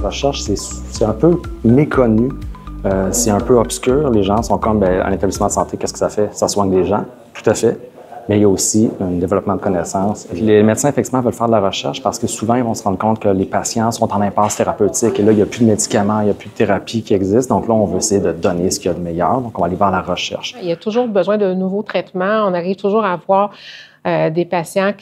recherche, c'est un peu méconnu. C'est un peu obscur. Les gens sont comme, un établissement de santé, qu'est-ce que ça fait? Ça soigne des gens, tout à fait. Mais il y a aussi un développement de connaissances. Les médecins, effectivement, veulent faire de la recherche parce que souvent, ils vont se rendre compte que les patients sont en impasse thérapeutique. Et là, il n'y a plus de médicaments, il n'y a plus de thérapie qui existe. Donc là, on veut essayer de donner ce qu'il y a de meilleur. Donc, on va aller vers la recherche. Il y a toujours besoin de nouveaux traitements. On arrive toujours à avoir des patients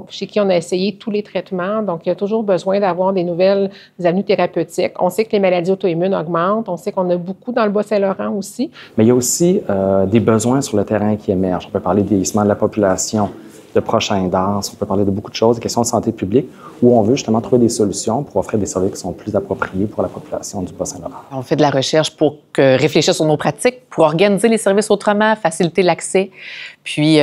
chez qui on a essayé tous les traitements. Donc, il y a toujours besoin d'avoir des nouvelles avenues thérapeutiques. On sait que les maladies auto-immunes augmentent. On sait qu'on a beaucoup dans le Bas-Saint-Laurent aussi. Mais il y a aussi des besoins sur le terrain qui émergent. On peut parler de vieillissement de la population, de prochains danses, on peut parler de beaucoup de choses, des questions de santé publique, où on veut justement trouver des solutions pour offrir des services qui sont plus appropriés pour la population du Bas-Saint-Laurent. On fait de la recherche pour réfléchir sur nos pratiques, pour organiser les services autrement, faciliter l'accès. Puis,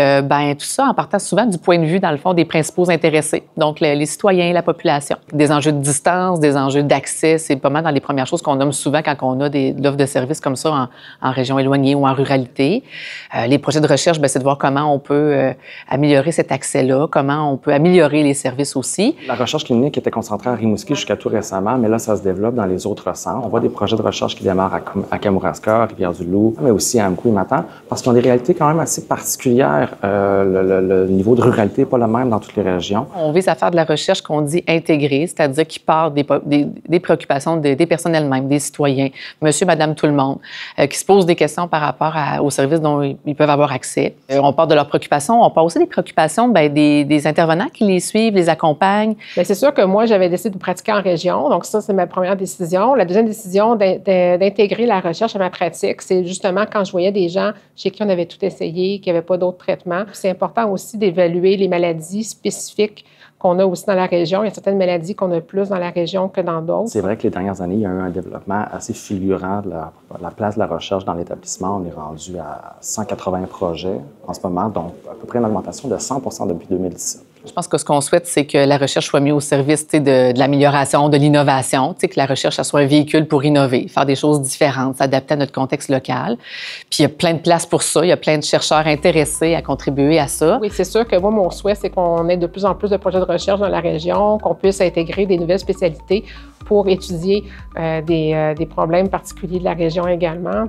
tout ça en partant souvent du point de vue, dans le fond, des principaux intéressés, donc les citoyens, la population. Des enjeux de distance, des enjeux d'accès, c'est pas mal dans les premières choses qu'on nomme souvent quand on a de l'offre de services comme ça en région éloignée ou en ruralité. Les projets de recherche, c'est de voir comment on peut améliorer cet accès-là, comment on peut améliorer les services aussi. La recherche clinique était concentrée à Rimouski jusqu'à tout récemment, mais là, ça se développe dans les autres centres. On voit des projets de recherche qui démarrent à Kamouraska, à Rivière-du-Loup, mais aussi à Amkoui-Matane, parce qu'ils ont des réalités quand même assez particulières. Le niveau de ruralité n'est pas le même dans toutes les régions. On vise à faire de la recherche qu'on dit intégrée, c'est-à-dire qui part des préoccupations des personnes elles-mêmes, des citoyens, monsieur, madame, tout le monde, qui se posent des questions par rapport aux services dont ils peuvent avoir accès. On part de leurs préoccupations, on part aussi des préoccupations des intervenants qui les suivent, les accompagnent. Bien, c'est sûr que moi, j'avais décidé de pratiquer en région, donc ça, c'est ma première décision. La deuxième décision, d'intégrer la recherche à ma pratique, c'est justement quand je voyais des gens chez qui on avait tout essayé, qui n'avaient pas d'autres traitements. C'est important aussi d'évaluer les maladies spécifiques qu'on a aussi dans la région. Il y a certaines maladies qu'on a plus dans la région que dans d'autres. C'est vrai que les dernières années, il y a eu un développement assez fulgurant de la place de la recherche dans l'établissement. On est rendu à 180 projets en ce moment, donc à peu près une augmentation de 100% depuis 2017. Je pense que ce qu'on souhaite, c'est que la recherche soit mise au service de l'amélioration, de l'innovation, que la recherche ça soit un véhicule pour innover, faire des choses différentes, s'adapter à notre contexte local. Puis il y a plein de places pour ça, il y a plein de chercheurs intéressés à contribuer à ça. Oui, c'est sûr que moi, mon souhait, c'est qu'on ait de plus en plus de projets de recherche dans la région, qu'on puisse intégrer des nouvelles spécialités pour étudier des problèmes particuliers de la région également.